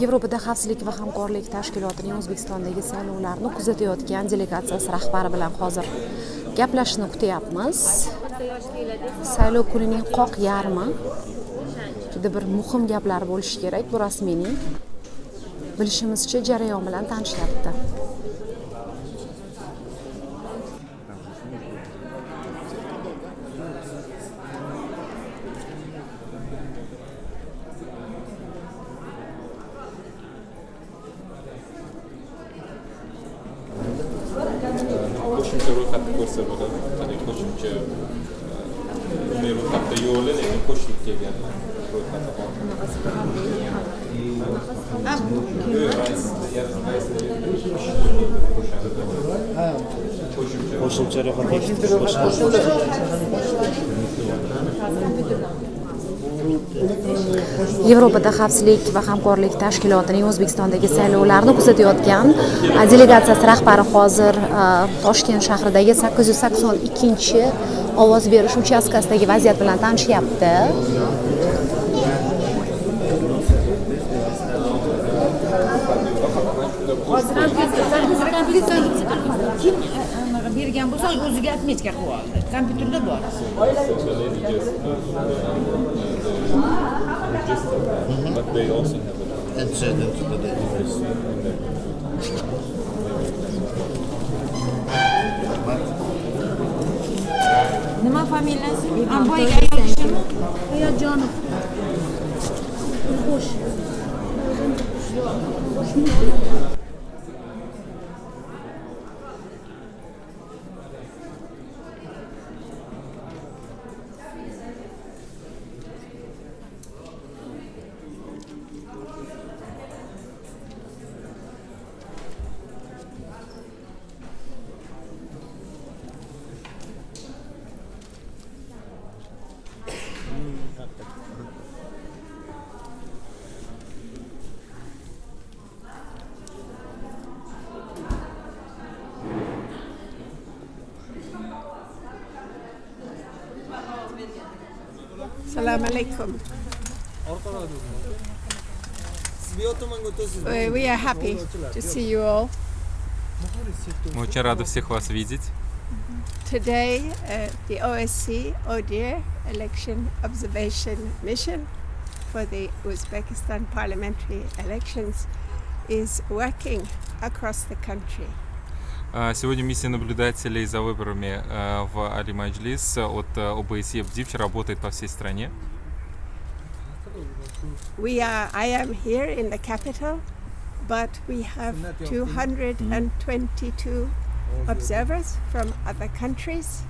Yevropada Xavfsizlik va Hamkorlik Tashkilotining O'zbekistondagi saylovlarni kuzatayotgan delegatsiyasi rahbari bilan hozir gaplashishni kutyapmiz. Saylov kunining qoq yarmi juda bir muhim gaplar bo'lishi kerak. Bu rasmiyning bilishimizcha jarayon bilan tanishyapti. Qo'shimcha ro'yxatni ko'rsa bo'ladi. Ya'ni qo'shimcha ro'yxatda yo'li, lekin qo'shilib kelgan ro'yxatda bor. Qo'shimcha ro'yxat. Yevropada Xavfsizlik va Hamkorlik Tashkilotining O'zbekistondagi saylovlarni kuzatayotgan delegatsiyasi rahbari hozir Toshkent shahridagi 882 ovoz berish uchastkasidagi vaziyat bilan tanishyapti. bergan bo'lsa o'ziga atmetga qilib oldi. Kompyuterda bor. But they also have it. Entered into the database. Nima familiyasi? Boyga ayol kishimi? Hayajonov. Xo'sh. Assalamu alaikum. We are happy to see you all. Мы очень рады всех вас видеть. Today, the OSCE ODIHR Election Observation Mission for the Uzbekistan parliamentary elections is working across the country. Сегодня миссия наблюдателей за выборами в Али-Маджлис от ОБСЕ в ДИВЧ работает по всей стране. I am here in the capital, but we have 222 observers from other countries.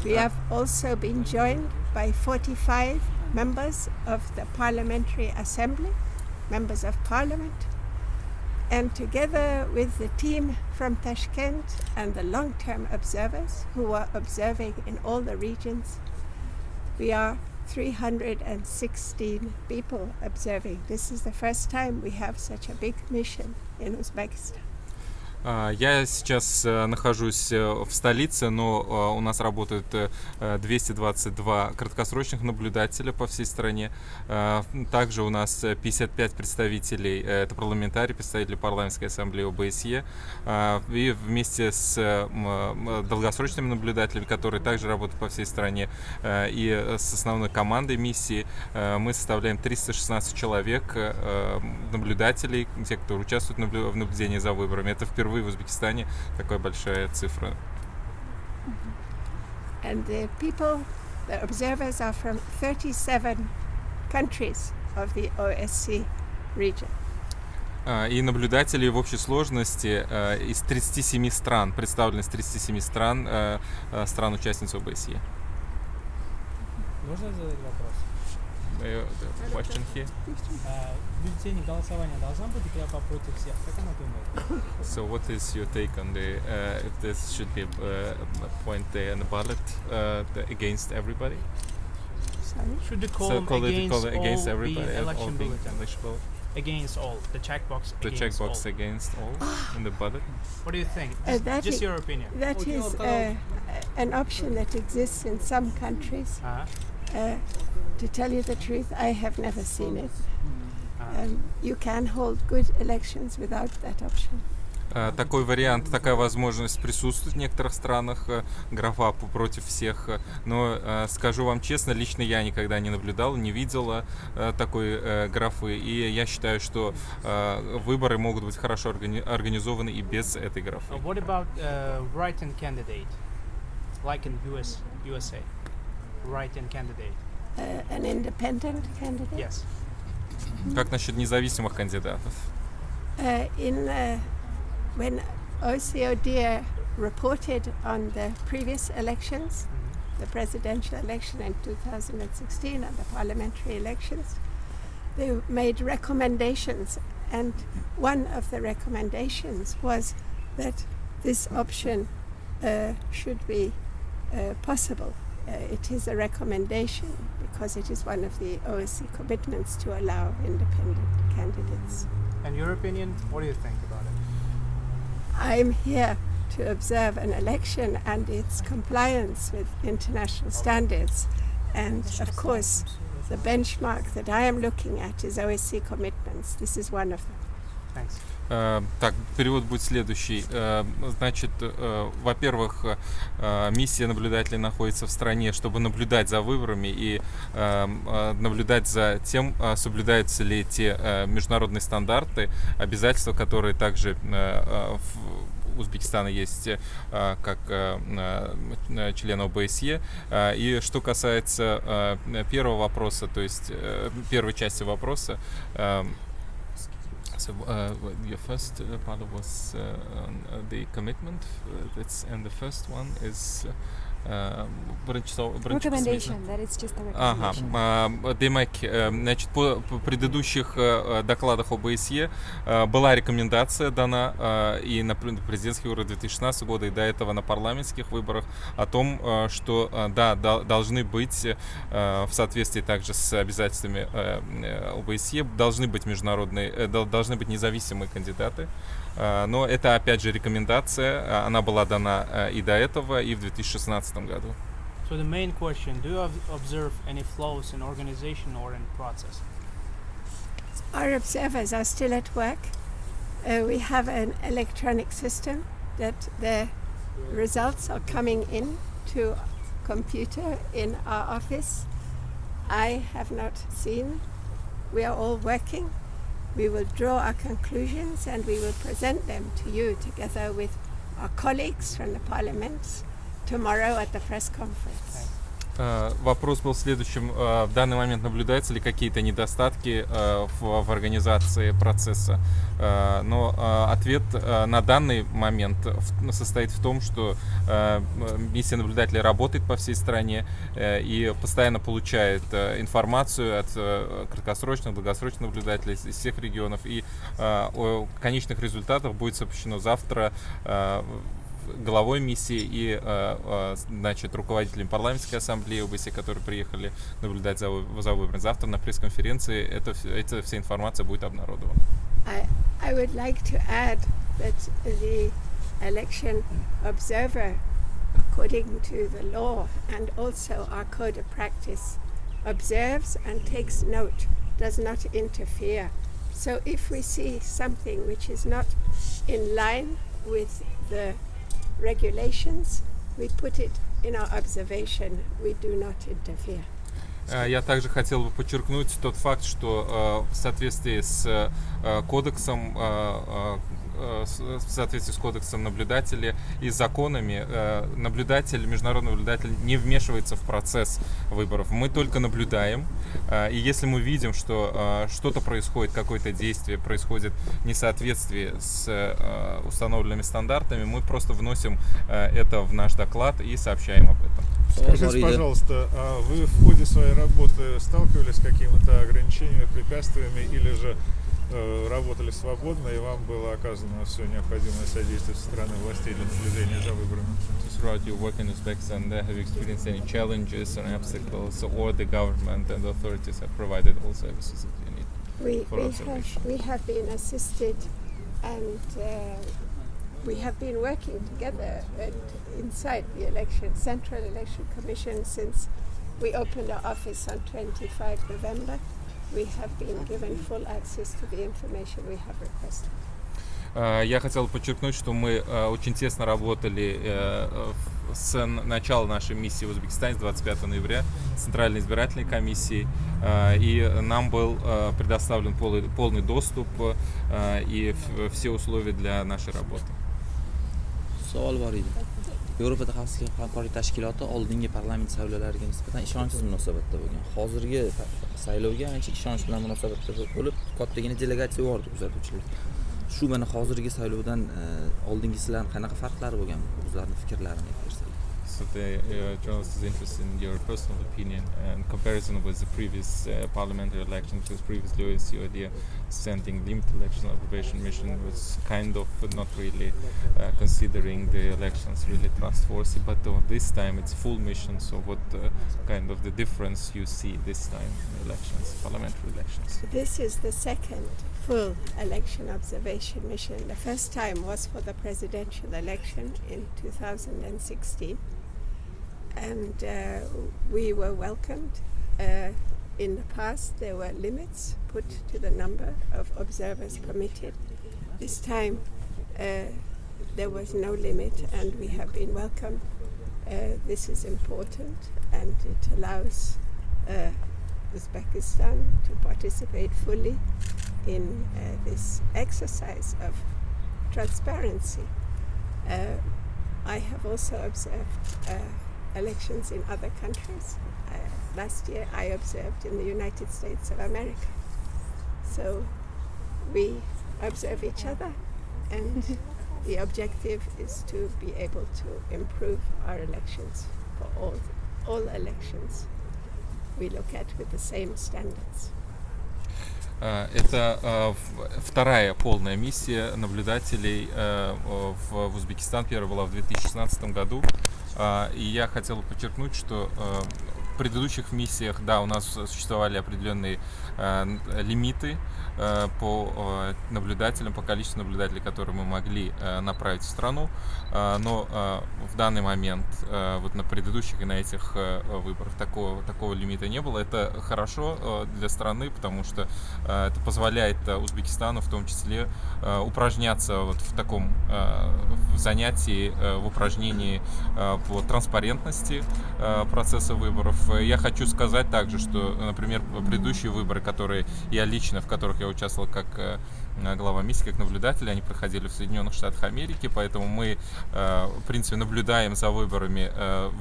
We have also been joined by 45 members of the Parliamentary Assembly, members of Parliament. And together with the team from Tashkent and the long-term observers who are observing in all the regions, we are 316 people observing. This is the first time we have such a big mission in Uzbekistan. Я сейчас нахожусь в столице, но у нас работают 222 краткосрочных наблюдателя по всей стране. Также у нас 55 представителей, это парламентарии, представители парламентской ассамблеи ОБСЕ. И вместе с долгосрочными наблюдателями, которые также работают по всей стране, и с основной командой миссии, мы составляем 316 человек, наблюдателей, те, кто участвует в наблюдении за выборами. Это впервые в Узбекистане такая большая цифра. And the observers are from 37 countries of the OSCE region. И наблюдатели в общей сложности из 37 стран, представлены из 37 стран, стран-участниц ОБСЕ. Можно задать вопрос? Question here. Бюллетень голосования должна быть якобы против всех. Как она думает? So what is your take on the if this should be a point there in the ballot against everybody? Should they call So them call against, it against all everybody, the election all being bulletin? election vote? Against all. The checkbox The against checkbox all. against all in the ballot. What do you think? That Just is- your opinion. That is an option that exists in some countries. To tell you the truth, I have never seen it. you can hold good elections without that option. Такой вариант, такая возможность присутствует в некоторых странах, графа против всех, но скажу вам честно, лично я никогда не наблюдал, не видел такой графы, и я считаю, что выборы могут быть хорошо организованы и без этой графы. What about write-in candidate, like in USA, write-in candidate? An independent candidate? Yes. Как насчет независимых кандидатов? When OCODIA reported on the previous elections, the presidential election in 2016 and the parliamentary elections, they made recommendations, and one of the recommendations was that this option should be possible. It is a recommendation because it is one of the OSCE commitments to allow independent candidates. And your opinion, what do you think about it? I'm here to observe an election and its compliance with international standards. And of course, the benchmark that I am looking at is OSCE commitments. This is one of them. Thanks. Так, перевод будет следующий. Значит, во-первых, миссия наблюдателей находится в стране, чтобы наблюдать за выборами и наблюдать за тем, соблюдаются ли те международные стандарты, обязательства, которые также в Узбекистана есть как члена ОБСЕ. И что касается первого вопроса, то есть первой части вопроса, so your first part was the commitment, and the first one is recommendation, that it's just a recommendation. Значит, по предыдущих докладах ОБСЕ была рекомендация дана и на президентских выборах 2016 года, и до этого на парламентских выборах о том, что да, должны быть в соответствии также с обязательствами ОБСЕ, должны быть международные, должны быть независимые кандидаты. Но это, опять же, рекомендация, она была дана и до этого, и в 2016 году. So the main question, do you observe any flaws in organization or in process? Our observers are still at work. We have an electronic system that the results are coming in to computer in our office. I have not seen. We are all working. We will draw our conclusions and we will present them to you together with our colleagues from the parliaments tomorrow at the press conference. Вопрос был следующим. В данный момент наблюдаются ли какие-то недостатки в организации процесса? Но ответ на данный момент состоит в том, что миссия наблюдателей работает по всей стране и постоянно получает информацию от краткосрочных, долгосрочных наблюдателей из всех регионов. И о конечных результатах будет сообщено завтра главой миссии и, значит, руководителем парламентской ассамблеи ОБСЕ, которые приехали наблюдать за выборами. Завтра на пресс-конференции эта вся информация будет обнародована. I would like to add that the election observer, according to the law and also our code of practice, observes and takes note, does not interfere. So if we see something which is not in line with the regulations, we put it in our observation. We do not interfere. Я также хотел бы подчеркнуть тот факт, что в соответствии с кодексом, наблюдателя и законами, международный наблюдатель не вмешивается в процесс выборов. Мы только наблюдаем, и если мы видим, что что-то происходит, какое-то действие происходит в несоответствии с установленными стандартами, мы просто вносим это в наш доклад и сообщаем об этом. Скажите, пожалуйста, а вы в ходе своей работы сталкивались с какими-то ограничениями, препятствиями, или же работали свободно и вам было оказано все необходимое содействие со стороны властей для наблюдения за выборами? Throughout your work in Uzbekistan, have you experienced any challenges or obstacles, or the government and the authorities have provided all services that you need for observation? We have been assisted, and we have been working together inside the Central Election Commission since we opened our office on 25 November we have been given full access to the information we have requested. Я хотел подчеркнуть, что мы очень тесно работали с начала нашей миссии в Узбекистане, с 25 ноября, с Центральной избирательной комиссией, и нам был предоставлен полный доступ и все условия для нашей работы. Savol bor edi. Yevropada Xavfsizlik Hamkorlik Tashkiloti oldingi parlament saylovlariga nisbatan ishonchsiz munosabatda bo'lgan. Hozirgi saylovga ancha ishonch bilan munosabatda bo'lib, kattagina delegatsiya yubordi kuzatuvchilar. Shu mana hozirgi saylovdan oldingisilarning qanaqa farqlari bo'lgan? O'zlarining fikrlarini aytsangiz. So the journalist is interested in your personal opinion and comparison with the previous parliamentary elections, because previously OSCE sending limited election observation mission was kind of not really considering the elections really trustworthy, but this time it's full mission. So what kind of the difference you see this time in elections, parliamentary elections? This is the second full election observation mission. The first time was for the presidential election in 2016. And we were welcomed. In the past, there were limits put to the number of observers permitted. This time, there was no limit, and we have been welcomed. This is important, and it allows Uzbekistan to participate fully in this exercise of transparency. I have also observed elections in other countries. Last year I observed in the United States of America. So we observe each other, and the objective is to be able to improve our elections for all elections. We look at with the same standards. Это вторая полная миссия наблюдателей в Узбекистан. Первая была в 2016 году. И я хотел подчеркнуть, что в предыдущих миссиях, да, у нас существовали определенные лимиты по наблюдателям, по количеству наблюдателей, которые мы могли направить в страну, но в данный момент, вот на предыдущих и на этих выборах такого лимита не было. Это хорошо для страны, потому что это позволяет Узбекистану в том числе упражняться вот в таком занятии, в упражнении по транспарентности процесса выборов. Я хочу сказать также, что, например, предыдущие выборы, в которых я участвовал как глава миссии, как наблюдатель, они проходили в Соединенных Штатах Америки, поэтому мы, в принципе, наблюдаем за выборами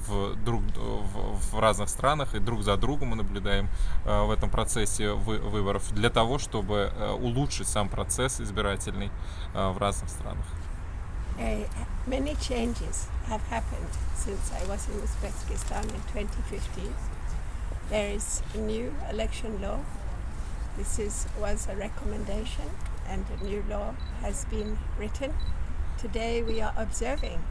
в разных странах, и друг за другом мы наблюдаем в этом процессе выборов для того, чтобы улучшить сам процесс избирательный в разных странах. Many changes have happened since I was in Uzbekistan in 2015. There is a new election law. This was a recommendation, and a new law has been written. Today we are observing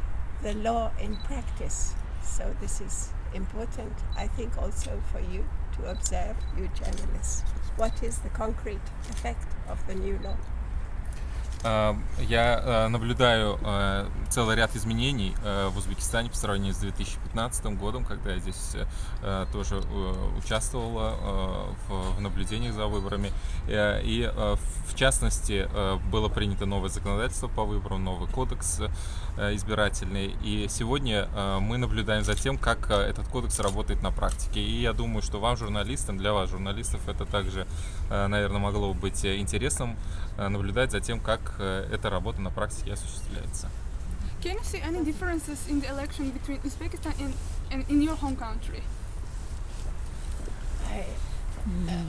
the law in practice, so this is important, I think, also for you to observe, you journalists. What is the concrete effect of the new law? Я наблюдаю целый ряд изменений в Узбекистане по сравнению с 2015 годом, когда я здесь тоже участвовала в наблюдениях за выборами. И в частности было принято новое законодательство по выборам, новый кодекс избирательный. И сегодня мы наблюдаем за тем, как этот кодекс работает на практике. И я думаю, что вам, журналистам, для вас, журналистов, это также, наверное, могло бы быть интересным наблюдать за тем, как эта работа на практике осуществляется. Can you see any differences in the election between Uzbekistan and in your home country?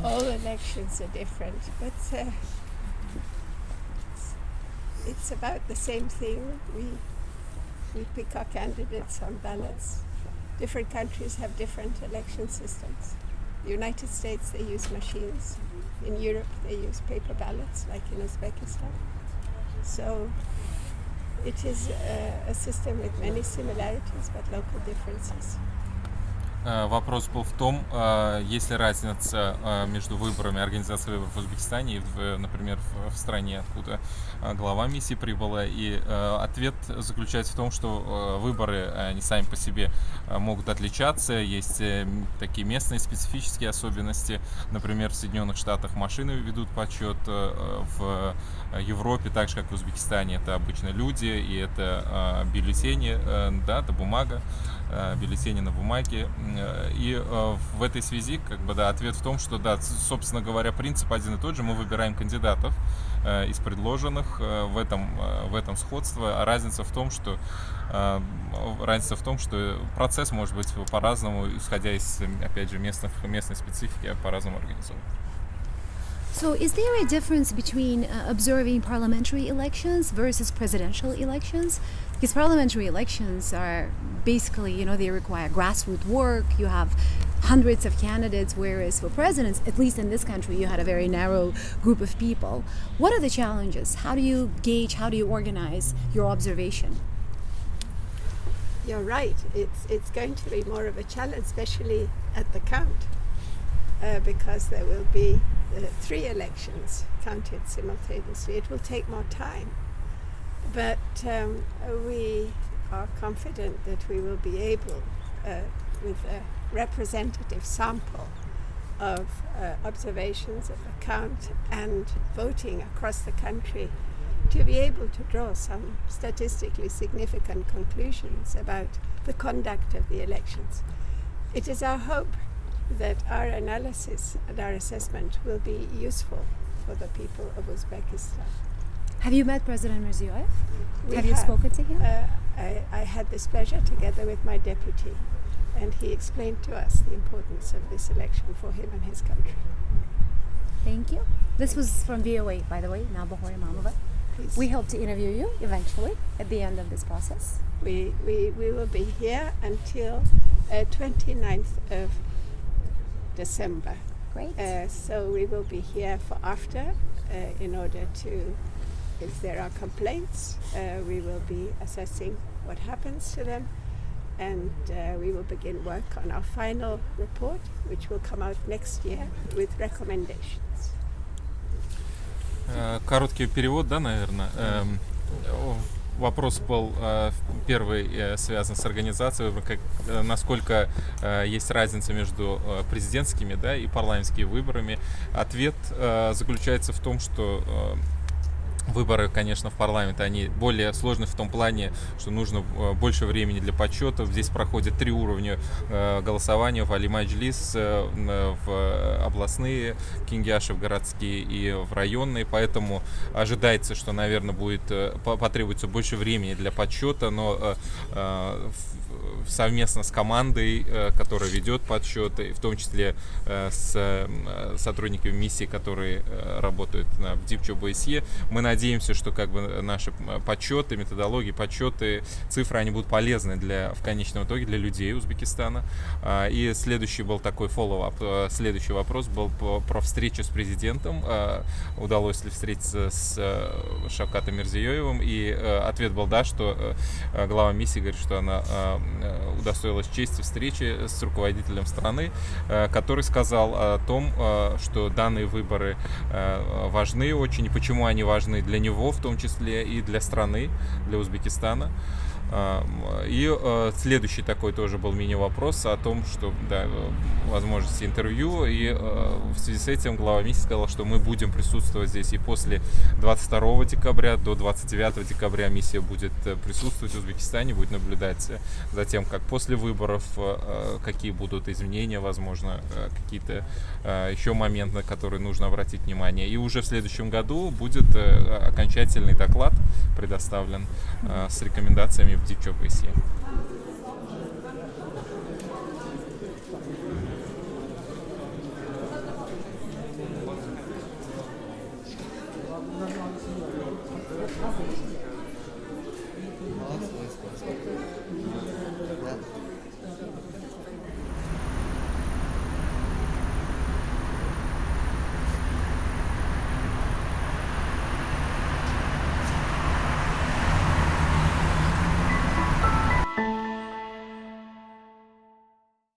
All elections are different, but it's about the same thing. We pick our candidates on ballots. Different countries have different election systems. The United States, they use machines. In Europe, they use paper ballots, like in Uzbekistan. So it is a system with many similarities, but local differences. Вопрос был в том, есть ли разница между выборами, организацией выборов в Узбекистане и, например, в стране, откуда глава миссии прибыла. И ответ заключается в том, что выборы, они сами по себе могут отличаться. Есть такие местные специфические особенности. Например, в Соединенных Штатах машины ведут подсчет, в Европе, так же как в Узбекистане, это обычно люди, и это бюллетени, да, это бумага, бюллетени на бумаге. И в этой связи, ответ в том, что, да, собственно говоря, принцип один и тот же. Мы выбираем кандидатов из предложенных, в этом сходство. А разница в том, что процесс может быть по-разному, исходя из, опять же, местной специфики, по-разному организован. So is there a difference between observing parliamentary elections versus presidential elections? Because parliamentary elections are basically, they require grassroots work. You have hundreds of candidates, whereas for presidents, at least in this country, you had a very narrow group of people. What are the challenges? How do you gauge, how do you organize your observation? You're right. It's going to be more of a challenge, especially at the count, because there will be 3 elections counted simultaneously. It will take more time, but we are confident that we will be able, with a representative sample of observations of the count and voting across the country, to be able to draw some statistically significant conclusions about the conduct of the elections. It is our hope that our analysis and our assessment will be useful for the people of Uzbekistan. Have you met President Mirziyoyev? Have you spoken to him? I had this pleasure together with my deputy, and he explained to us the importance of this election for him and his country. Thank you. This was from VOA, by the way, Nabahori Mamova. Please. We hope to interview you eventually at the end of this process. We will be here until 29th of December. Great. So we will be here for after, in order to, if there are complaints, we will be assessing what happens to them, and we will begin work on our final report, which will come out next year with recommendations. Короткий перевод, да, наверное. Вопрос был первый связан с организацией, насколько есть разница между президентскими, да, и парламентскими выборами. Ответ заключается в том, что выборы, конечно, в парламент, они более сложны в том плане, что нужно больше времени для подсчетов. Здесь проходят 3 уровня голосования: в Али-Маджлис, в областные кенгаши, в городские и в районные. Поэтому ожидается, что, наверное, потребуется больше времени для подсчета, но совместно с командой, которая ведет подсчеты, в том числе с сотрудниками миссии, которые работают в ДИПЧ-ОБСЕ, мы надеемся, что наши подсчеты, методологии, подсчеты, цифры, они будут полезны в конечном итоге для людей Узбекистана. И следующий был такой follow-up. Следующий вопрос был про встречу с президентом. Удалось ли встретиться с Шавкатом Мирзиёевым? И ответ был да, что глава миссии говорит, что она удостоилась чести встречи с руководителем страны, который сказал о том, что данные выборы важны очень, и почему они важны для него, в том числе и для страны, для Узбекистана. И следующий такой тоже был мини-вопрос о том, что, да, возможности интервью, и в связи с этим глава миссии сказала, что мы будем присутствовать здесь и после 22 декабря до 29 декабря миссия будет присутствовать в Узбекистане, будет наблюдать за тем, как после выборов, какие будут изменения, возможно, какие-то еще моменты, на которые нужно обратить внимание. И уже в следующем году будет окончательный доклад предоставлен с рекомендациями в ДИПЧ-ОБСЕ.